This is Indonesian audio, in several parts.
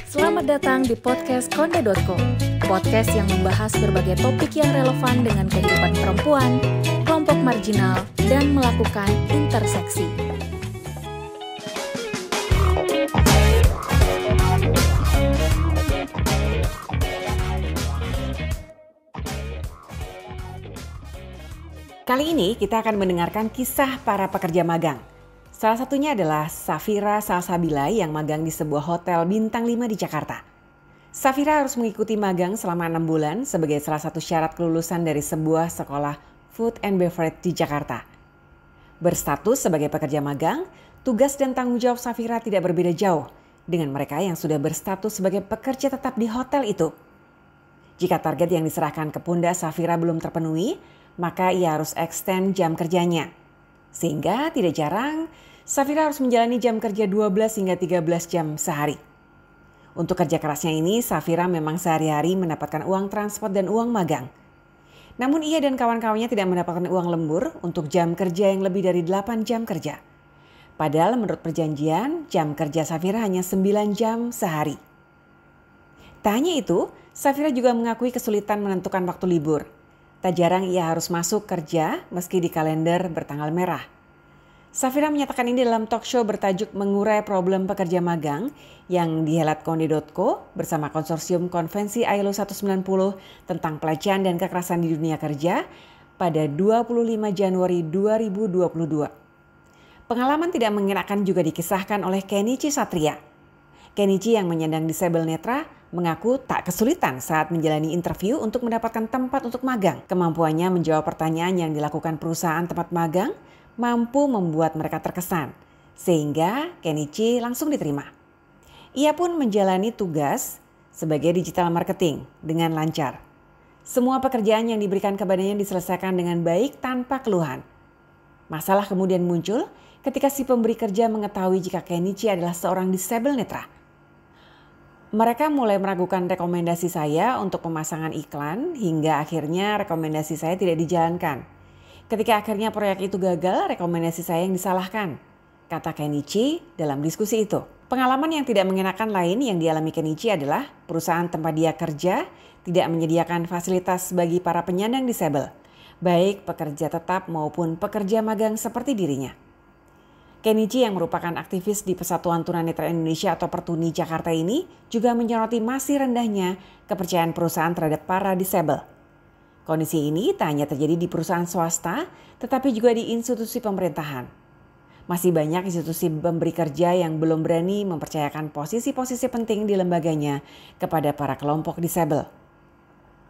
Selamat datang di podcast Konde.co, podcast yang membahas berbagai topik yang relevan dengan kehidupan perempuan, kelompok marginal, dan melakukan interseksi. Kali ini kita akan mendengarkan kisah para pekerja magang. Salah satunya adalah Safira Salsabila yang magang di sebuah hotel bintang 5 di Jakarta. Safira harus mengikuti magang selama 6 bulan sebagai salah satu syarat kelulusan dari sebuah sekolah food and beverage di Jakarta. Berstatus sebagai pekerja magang, tugas dan tanggung jawab Safira tidak berbeda jauh dengan mereka yang sudah berstatus sebagai pekerja tetap di hotel itu. Jika target yang diserahkan ke pundak Safira belum terpenuhi, maka ia harus extend jam kerjanya. Sehingga tidak jarang Safira harus menjalani jam kerja 12 hingga 13 jam sehari. Untuk kerja kerasnya ini, Safira memang sehari-hari mendapatkan uang transport dan uang magang. Namun ia dan kawan-kawannya tidak mendapatkan uang lembur untuk jam kerja yang lebih dari 8 jam kerja. Padahal menurut perjanjian, jam kerja Safira hanya 9 jam sehari. Tak hanya itu, Safira juga mengakui kesulitan menentukan waktu libur. Tak jarang ia harus masuk kerja meski di kalender bertanggal merah. Safira menyatakan ini dalam talk show bertajuk Mengurai Problem Pekerja Magang yang dihelat Konde.co bersama Konsorsium Konvensi ILO 190 tentang pelecehan dan kekerasan di dunia kerja pada 25 Januari 2022. Pengalaman tidak mengenakan juga dikisahkan oleh Kenichi Satria. Kenichi yang menyandang disabel netra mengaku tak kesulitan saat menjalani interview untuk mendapatkan tempat untuk magang. Kemampuannya menjawab pertanyaan yang dilakukan perusahaan tempat magang mampu membuat mereka terkesan, sehingga Kenichi langsung diterima. Ia pun menjalani tugas sebagai digital marketing dengan lancar. Semua pekerjaan yang diberikan kepadanya diselesaikan dengan baik tanpa keluhan. Masalah kemudian muncul ketika si pemberi kerja mengetahui jika Kenichi adalah seorang disabel netra. Mereka mulai meragukan rekomendasi saya untuk pemasangan iklan hingga akhirnya rekomendasi saya tidak dijalankan. Ketika akhirnya proyek itu gagal, rekomendasi saya yang disalahkan, kata Kenichi dalam diskusi itu. Pengalaman yang tidak mengenakan lain yang dialami Kenichi adalah perusahaan tempat dia kerja tidak menyediakan fasilitas bagi para penyandang disabel, baik pekerja tetap maupun pekerja magang seperti dirinya. Kenichi yang merupakan aktivis di Persatuan Tunanetra Indonesia atau Pertuni Jakarta ini juga menyoroti masih rendahnya kepercayaan perusahaan terhadap para disabel. Kondisi ini tak hanya terjadi di perusahaan swasta, tetapi juga di institusi pemerintahan. Masih banyak institusi pemberi kerja yang belum berani mempercayakan posisi-posisi penting di lembaganya kepada para kelompok disabel.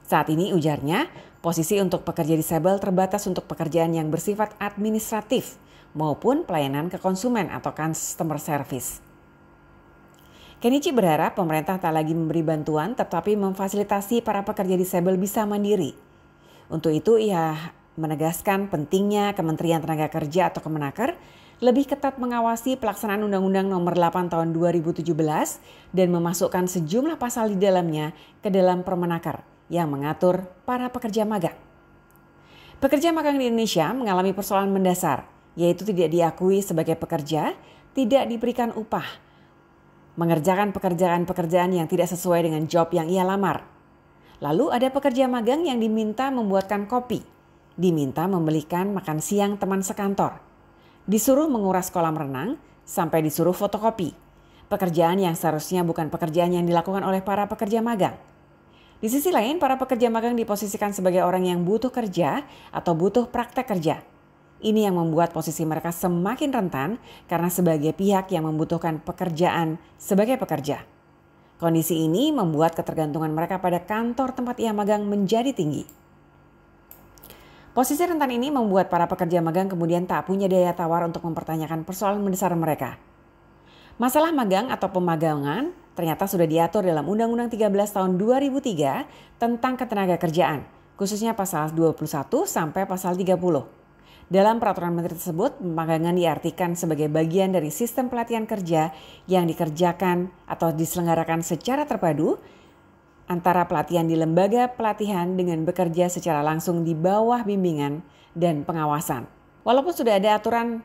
Saat ini ujarnya, posisi untuk pekerja disabel terbatas untuk pekerjaan yang bersifat administratif maupun pelayanan ke konsumen atau customer service. Kenichi berharap pemerintah tak lagi memberi bantuan tetapi memfasilitasi para pekerja disabel bisa mandiri. Untuk itu ia menegaskan pentingnya Kementerian Tenaga Kerja atau Kemenaker lebih ketat mengawasi pelaksanaan Undang-Undang Nomor 8 Tahun 2017 dan memasukkan sejumlah pasal di dalamnya ke dalam Permenaker yang mengatur para pekerja magang. Pekerja magang di Indonesia mengalami persoalan mendasar, yaitu tidak diakui sebagai pekerja, tidak diberikan upah, mengerjakan pekerjaan-pekerjaan yang tidak sesuai dengan job yang ia lamar. Lalu ada pekerja magang yang diminta membuatkan kopi, diminta membelikan makan siang teman sekantor, disuruh menguras kolam renang, sampai disuruh fotokopi. Pekerjaan yang seharusnya bukan pekerjaan yang dilakukan oleh para pekerja magang. Di sisi lain, para pekerja magang diposisikan sebagai orang yang butuh kerja atau butuh praktek kerja. Ini yang membuat posisi mereka semakin rentan karena sebagai pihak yang membutuhkan pekerjaan sebagai pekerja. Kondisi ini membuat ketergantungan mereka pada kantor tempat ia magang menjadi tinggi. Posisi rentan ini membuat para pekerja magang kemudian tak punya daya tawar untuk mempertanyakan persoalan mendasar mereka. Masalah magang atau pemagangan ternyata sudah diatur dalam Undang-Undang 13 tahun 2003 tentang ketenagakerjaan, khususnya pasal 21 sampai pasal 30. Dalam peraturan menteri tersebut, pemagangan diartikan sebagai bagian dari sistem pelatihan kerja yang dikerjakan atau diselenggarakan secara terpadu antara pelatihan di lembaga pelatihan dengan bekerja secara langsung di bawah bimbingan dan pengawasan. Walaupun sudah ada aturan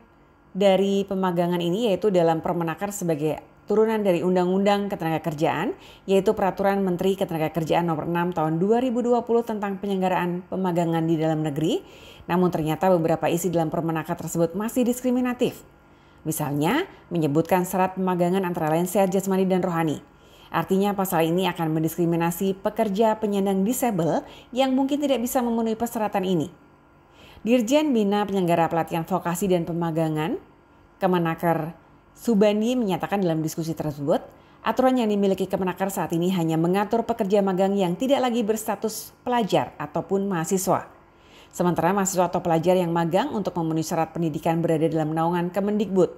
dari pemagangan ini yaitu dalam Permenaker sebagai turunan dari Undang-Undang Ketenagakerjaan, yaitu Peraturan Menteri Ketenagakerjaan Nomor 6 Tahun 2020 tentang penyelenggaraan pemagangan di dalam negeri, namun ternyata beberapa isi dalam Permenaker tersebut masih diskriminatif. Misalnya, menyebutkan syarat pemagangan antara lain sehat jasmani dan rohani. Artinya pasal ini akan mendiskriminasi pekerja penyandang disabel yang mungkin tidak bisa memenuhi persyaratan ini. Dirjen Bina Penyelenggara Pelatihan Vokasi dan Pemagangan, Kemenaker Subandi menyatakan dalam diskusi tersebut, aturan yang dimiliki Kemenaker saat ini hanya mengatur pekerja magang yang tidak lagi berstatus pelajar ataupun mahasiswa. Sementara mahasiswa atau pelajar yang magang untuk memenuhi syarat pendidikan berada dalam naungan Kemendikbud.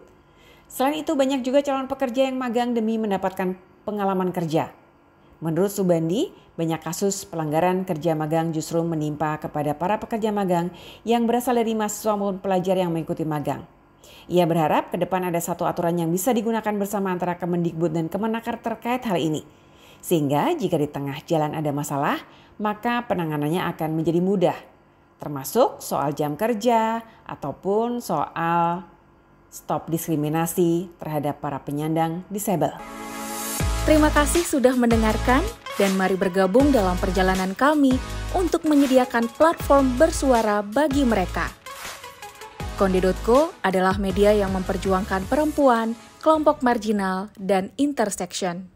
Selain itu banyak juga calon pekerja yang magang demi mendapatkan pengalaman kerja. Menurut Subandi, banyak kasus pelanggaran kerja magang justru menimpa kepada para pekerja magang yang berasal dari mahasiswa maupun pelajar yang mengikuti magang. Ia berharap ke depan ada satu aturan yang bisa digunakan bersama antara Kemendikbud dan Kemenaker terkait hal ini. Sehingga jika di tengah jalan ada masalah, maka penanganannya akan menjadi mudah. Termasuk soal jam kerja ataupun soal stop diskriminasi terhadap para penyandang disabel. Terima kasih sudah mendengarkan dan mari bergabung dalam perjalanan kami untuk menyediakan platform bersuara bagi mereka. Konde.co adalah media yang memperjuangkan perempuan, kelompok marginal, dan intersection.